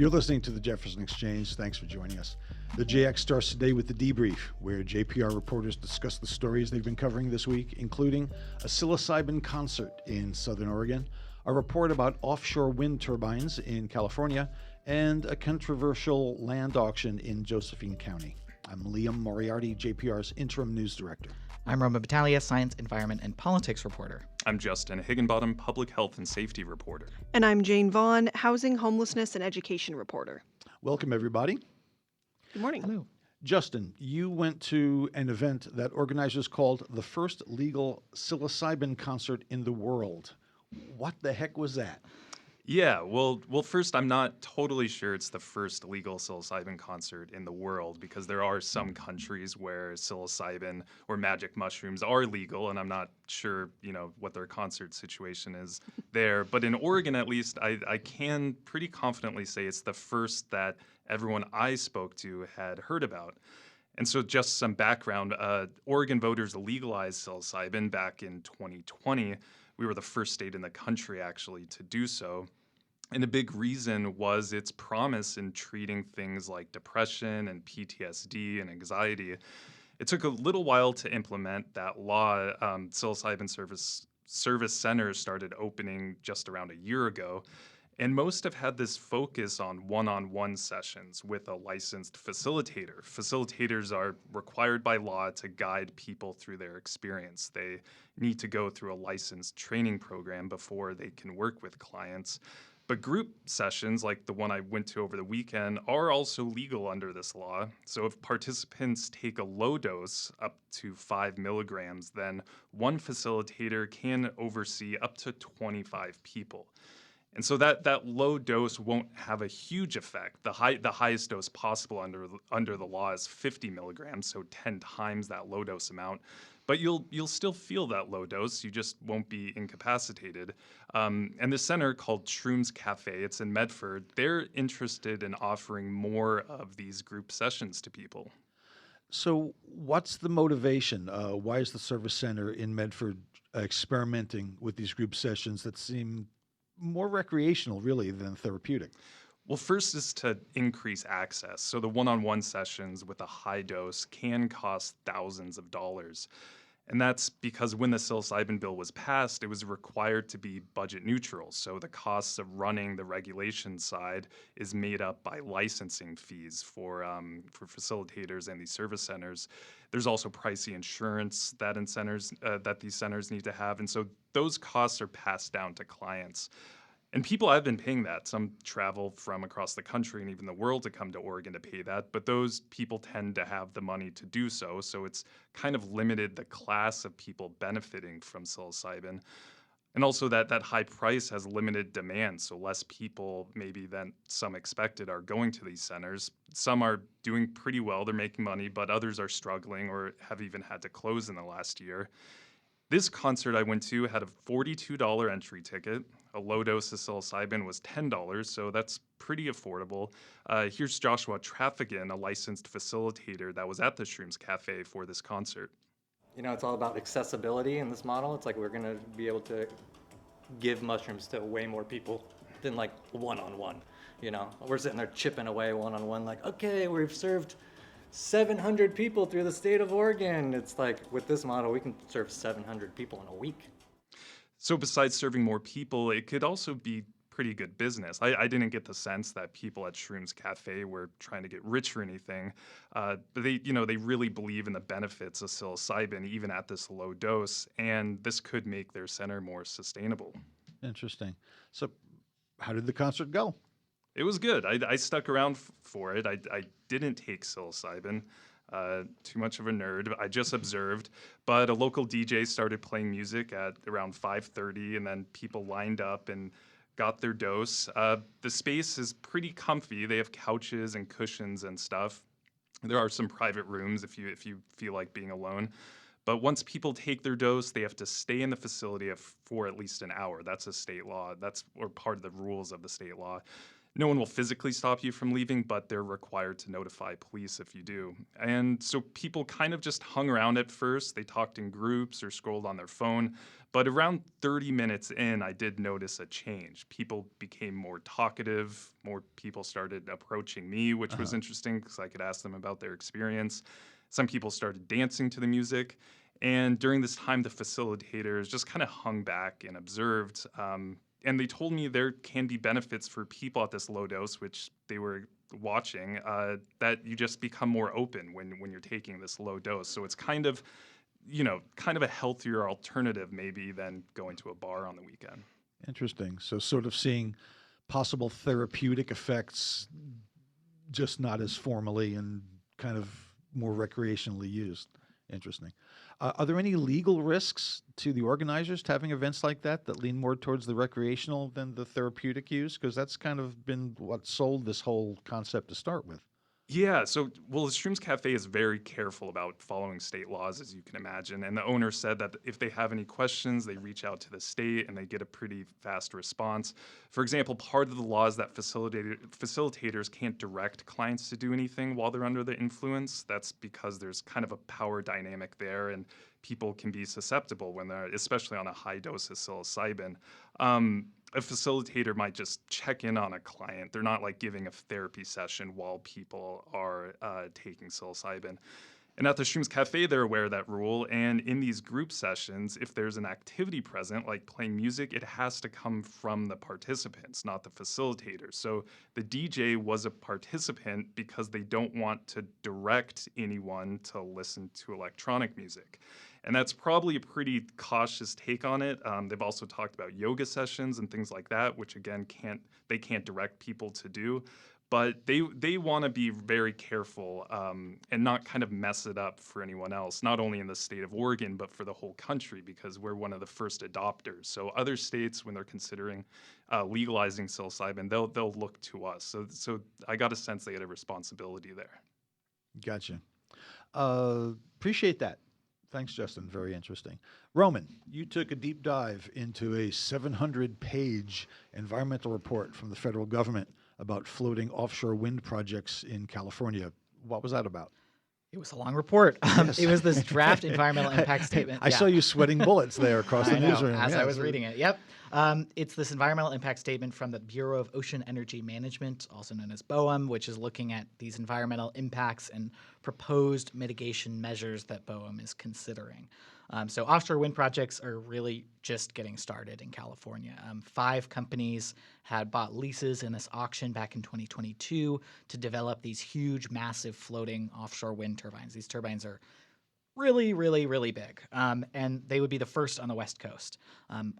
You're listening to the Jefferson Exchange. Thanks for joining us. The JX starts today with the debrief, where JPR reporters discuss the stories they've been covering this week, including a psilocybin concert in Southern Oregon, a report about offshore wind turbines in California, and a controversial land auction in Josephine County. I'm Liam Moriarty, JPR's interim news director. I'm Roma Battaglia, science, environment, and politics reporter. I'm Justin Higginbottom, public health and safety reporter. And I'm Jane Vaughn, housing, homelessness, and education reporter. Welcome, everybody. Good morning. Hello. Justin, you went to an event that organizers called the first legal psilocybin concert in the world. What the heck was that? Yeah, well, first, I'm not totally sure it's the first legal psilocybin concert in the world because there are some countries where psilocybin or magic mushrooms are legal, and I'm not sure, what their concert situation is there. But in Oregon, at least, I can pretty confidently say it's the first that everyone I spoke to had heard about. And so just some background, Oregon voters legalized psilocybin back in 2020. We were the first state in the country, actually, to do so. And a big reason was its promise in treating things like depression and PTSD and anxiety. It took a little while to implement that law. Psilocybin service centers started opening just around a year ago. And most have had this focus on one-on-one sessions with a licensed facilitator. Facilitators are required by law to guide people through their experience. They need to go through a licensed training program before they can work with clients. But group sessions, like the one I went to over the weekend, are also legal under this law. So if participants take a low dose, up to 5 milligrams, then one facilitator can oversee up to 25 people. And so that low dose won't have a huge effect. The highest dose possible under the law is 50 milligrams, so 10 times that low dose amount. But you'll still feel that low dose. You just won't be incapacitated. And the center called Shrooms Cafe, it's in Medford, they're interested in offering more of these group sessions to people. So what's the motivation? Why is the service center in Medford experimenting with these group sessions that seem more recreational, really, than therapeutic? Well, first is to increase access. So the one-on-one sessions with a high dose can cost thousands of dollars. And that's because when the psilocybin bill was passed, it was required to be budget neutral. So the costs of running the regulation side is made up by licensing fees for facilitators and these service centers. There's also pricey insurance that these centers need to have. And so those costs are passed down to clients. And people have been paying that. Some travel from across the country and even the world to come to Oregon to pay that, but those people tend to have the money to do so. So it's kind of limited the class of people benefiting from psilocybin. And also that high price has limited demand, so less people maybe than some expected are going to these centers. Some are doing pretty well, they're making money, but others are struggling or have even had to close in the last year. This concert I went to had a $42 entry ticket. A low dose of psilocybin was $10, so that's pretty affordable. Here's Joshua Traffigan, a licensed facilitator that was at the Shrooms Cafe for this concert. It's all about accessibility in this model. It's like we're going to be able to give mushrooms to way more people than like one-on-one. We're sitting there chipping away one-on-one like, okay, we've served 700 people through the state of Oregon. It's like with this model, we can serve 700 people in a week. So besides serving more people, it could also be pretty good business. I didn't get the sense that people at Shrooms Cafe were trying to get rich or anything. But they really believe in the benefits of psilocybin, even at this low dose, and this could make their center more sustainable. Interesting. So how did the concert go? It was good. I stuck around for it. I didn't take psilocybin. Too much of a nerd. I just observed. But a local DJ started playing music at around 5:30, and then people lined up and got their dose. The space is pretty comfy. They have couches and cushions and stuff. There are some private rooms if you feel like being alone. But once people take their dose, they have to stay in the facility for at least an hour. That's a state law. Or part of the rules of the state law. No one will physically stop you from leaving, but they're required to notify police if you do. And so people kind of just hung around at first. They talked in groups or scrolled on their phone. But around 30 minutes in, I did notice a change. People became more talkative. More people started approaching me, which was interesting because I could ask them about their experience. Some people started dancing to the music. And during this time, the facilitators just kind of hung back and observed. And they told me there can be benefits for people at this low dose, which they were watching, that you just become more open when you're taking this low dose. So it's kind of a healthier alternative maybe than going to a bar on the weekend. Interesting. So sort of seeing possible therapeutic effects, just not as formally and kind of more recreationally used. Interesting. Are there any legal risks to the organizers to having events like that lean more towards the recreational than the therapeutic use? Because that's kind of been what sold this whole concept to start with. Yeah, so the Shrooms Cafe is very careful about following state laws, as you can imagine. And the owner said that if they have any questions, they reach out to the state and they get a pretty fast response. For example, part of the law is that facilitators can't direct clients to do anything while they're under the influence. That's because there's kind of a power dynamic there, and people can be susceptible when they're, especially on a high dose of psilocybin. A facilitator might just check in on a client. They're not like giving a therapy session while people are taking psilocybin. And at the Shrooms Cafe, they're aware of that rule. And in these group sessions, if there's an activity present, like playing music, it has to come from the participants, not the facilitators. So the DJ was a participant because they don't want to direct anyone to listen to electronic music. And that's probably a pretty cautious take on it. They've also talked about yoga sessions and things like that, which again, they can't direct people to do. But they want to be very careful and not kind of mess it up for anyone else, not only in the state of Oregon, but for the whole country, because we're one of the first adopters. So other states, when they're considering legalizing psilocybin, they'll look to us. So I got a sense they had a responsibility there. Gotcha. Appreciate that. Thanks, Justin. Very interesting. Roman, you took a deep dive into a 700-page environmental report from the federal government about floating offshore wind projects in California. What was that about? It was a long report. Yes. It was this draft environmental impact statement. I saw you sweating bullets there across the I know, newsroom. as Yeah, I was so- reading it. Yep. It's this environmental impact statement from the Bureau of Ocean Energy Management, also known as BOEM, which is looking at these environmental impacts and proposed mitigation measures that BOEM is considering. So offshore wind projects are really just getting started in California. 5 companies had bought leases in this auction back in 2022 to develop these huge, massive floating offshore wind turbines. These turbines are really, really, really big. And they would be the first on the West Coast.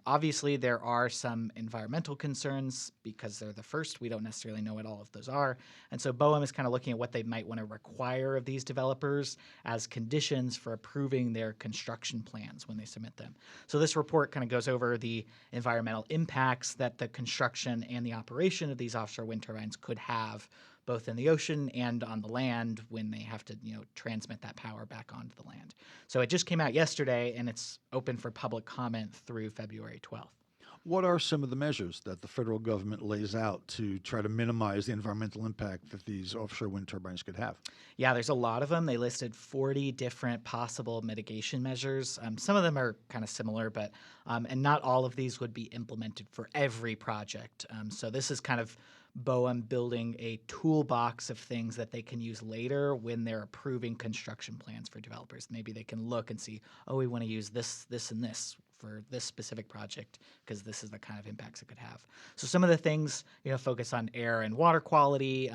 Obviously, there are some environmental concerns because they're the first. We don't necessarily know what all of those are. And so BOEM is kind of looking at what they might want to require of these developers as conditions for approving their construction plans when they submit them. So this report kind of goes over the environmental impacts that the construction and the operation of these offshore wind turbines could have both in the ocean and on the land when they have to, transmit that power back onto the land. So it just came out yesterday, and it's open for public comment through February 12th. What are some of the measures that the federal government lays out to try to minimize the environmental impact that these offshore wind turbines could have? Yeah, there's a lot of them. They listed 40 different possible mitigation measures. Some of them are kind of similar, but and not all of these would be implemented for every project. So this is kind of BOEM building a toolbox of things that they can use later when they're approving construction plans for developers. Maybe they can look and see, oh, we want to use this, this, and this for this specific project because this is the kind of impacts it could have. So some of the things, focus on air and water quality,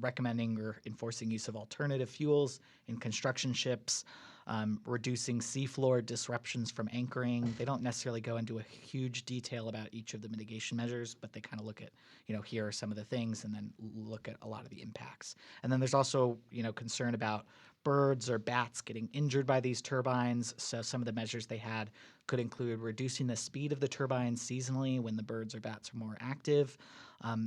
recommending or enforcing use of alternative fuels in construction ships, reducing seafloor disruptions from anchoring. They don't necessarily go into a huge detail about each of the mitigation measures, but they kind of look at, here are some of the things and then look at a lot of the impacts. And then there's also, concern about birds or bats getting injured by these turbines. So some of the measures they had could include reducing the speed of the turbines seasonally when the birds or bats are more active.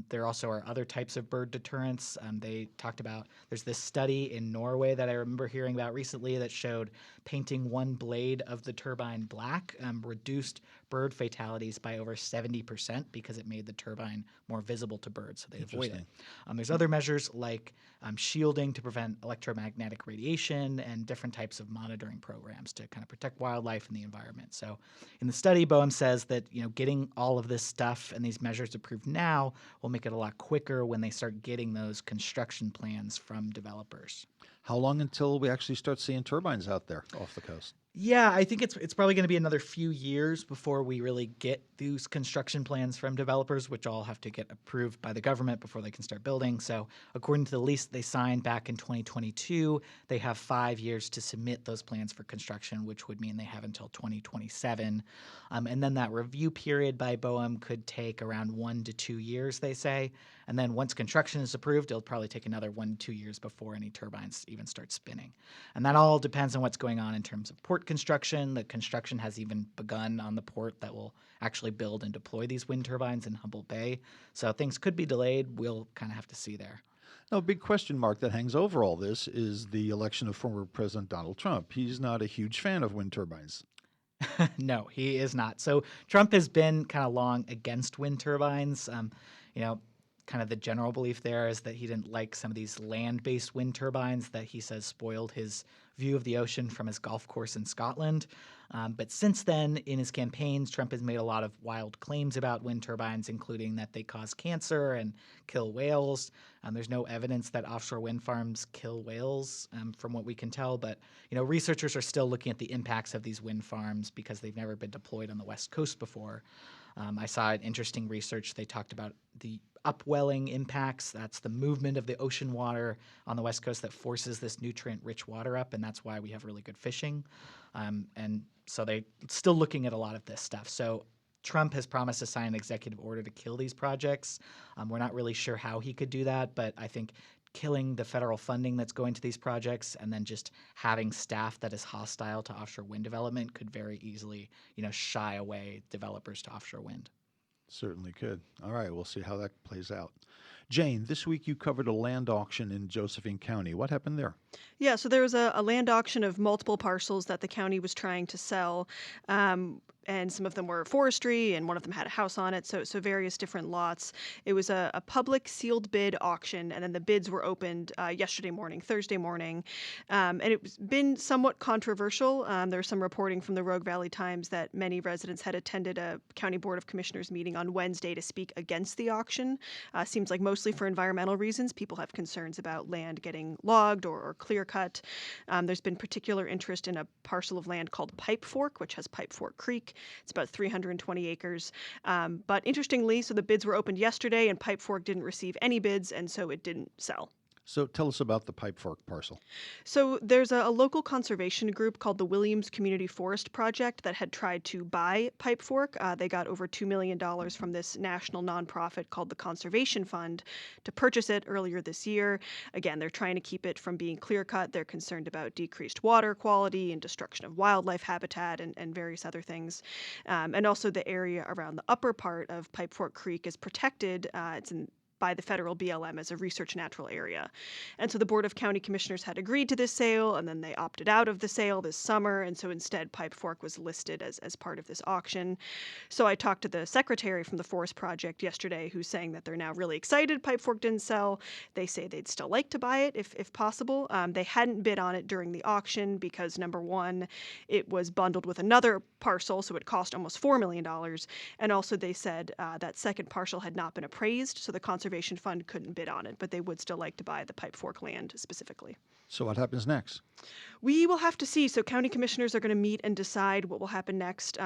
There also are other types of bird deterrents. They talked about, there's this study in Norway that I remember hearing about recently that showed painting one blade of the turbine black reduced bird fatalities by over 70% because it made the turbine more visible to birds, so they avoid it. Interesting. There's other measures like shielding to prevent electromagnetic radiation and different types of monitoring programs to kind of protect wildlife and the environment. So in the study, BOEM says that getting all of this stuff and these measures approved now will make it a lot quicker when they start getting those construction plans from developers. How long until we actually start seeing turbines out there off the coast? Yeah, I think it's probably going to be another few years before we really get these construction plans from developers, which all have to get approved by the government before they can start building. So according to the lease they signed back in 2022, they have 5 years to submit those plans for construction, which would mean they have until 2027. And then that review period by BOEM could take around 1 to 2 years, they say. And then once construction is approved, it'll probably take another 1 to 2 years before any turbines even start spinning. And that all depends on what's going on in terms of port construction. The construction has even begun on the port that will actually build and deploy these wind turbines in Humboldt Bay. So things could be delayed. We'll kind of have to see there. Now, a big question mark that hangs over all this is the election of former President Donald Trump. He's not a huge fan of wind turbines. No, he is not. So Trump has been kind of long against wind turbines. Kind of the general belief there is that he didn't like some of these land-based wind turbines that he says spoiled his view of the ocean from his golf course in Scotland. But since then, in his campaigns, Trump has made a lot of wild claims about wind turbines, including that they cause cancer and kill whales. There's no evidence that offshore wind farms kill whales, from what we can tell. But researchers are still looking at the impacts of these wind farms because they've never been deployed on the West Coast before. I saw an interesting research. They talked about the upwelling impacts. That's the movement of the ocean water on the West Coast that forces this nutrient-rich water up, and that's why we have really good fishing. And so they're still looking at a lot of this stuff. So Trump has promised to sign an executive order to kill these projects. We're not really sure how he could do that, but I think killing the federal funding that's going to these projects and then just having staff that is hostile to offshore wind development could very easily, shy away developers to offshore wind. Certainly could. All right, we'll see how that plays out. Jane, this week you covered a land auction in Josephine County. What happened there? Yeah, so there was a land auction of multiple parcels that the county was trying to sell. And some of them were forestry, and one of them had a house on it, so various different lots. It was a public sealed bid auction, and then the bids were opened Thursday morning. And it's been somewhat controversial. There's some reporting from the Rogue Valley Times that many residents had attended a County Board of Commissioners meeting on Wednesday to speak against the auction. Seems like mostly for environmental reasons. People have concerns about land getting logged or clear cut. There's been particular interest in a parcel of land called Pipe Fork, which has Pipe Fork Creek. It's about 320 acres. But interestingly, so the bids were opened yesterday, and Pipe Fork didn't receive any bids, and so it didn't sell. So tell us about the Pipe Fork parcel. So there's a local conservation group called the Williams Community Forest Project that had tried to buy Pipe Fork. They got over $2 million from this national nonprofit called the Conservation Fund to purchase it earlier this year. Again, they're trying to keep it from being clear cut. They're concerned about decreased water quality and destruction of wildlife habitat and various other things. And also the area around the upper part of Pipe Fork Creek is protected. It's by the federal BLM as a research natural area. And so the Board of County Commissioners had agreed to this sale, and then they opted out of the sale this summer, and so instead Pipe Fork was listed as part of this auction. So I talked to the secretary from the Forest Project yesterday, who's saying that they're now really excited Pipe Fork didn't sell. They say they'd still like to buy it if possible. They hadn't bid on it during the auction because, number one, it was bundled with another parcel, so it cost almost $4 million. And also they said that second parcel had not been appraised, so the Conservation Fund couldn't bid on it, but they would still like to buy the Pipe Fork land specifically. So what happens next? We will have to see. So county commissioners are going to meet and decide what will happen next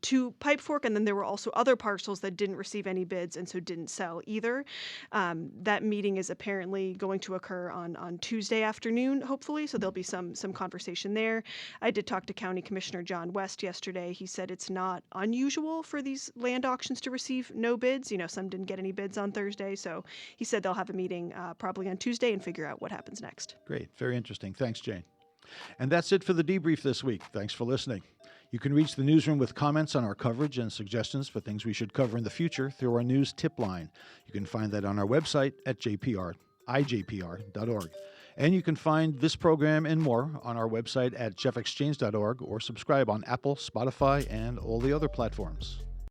to Pipe Fork, and then there were also other parcels that didn't receive any bids and so didn't sell either. That meeting is apparently going to occur on Tuesday afternoon, hopefully, so there'll be some conversation there. I did talk to County Commissioner John West yesterday. He said it's not unusual for these land auctions to receive no bids. Some didn't get any bids on Thursday, so he said they'll have a meeting probably on Tuesday and figure out what happens next. Great. Very interesting. Thanks, Jane. And that's it for the debrief this week. Thanks for listening. You can reach the newsroom with comments on our coverage and suggestions for things we should cover in the future through our news tip line. You can find that on our website at ijpr.org. And you can find this program and more on our website at jeffexchange.org or subscribe on Apple, Spotify, and all the other platforms.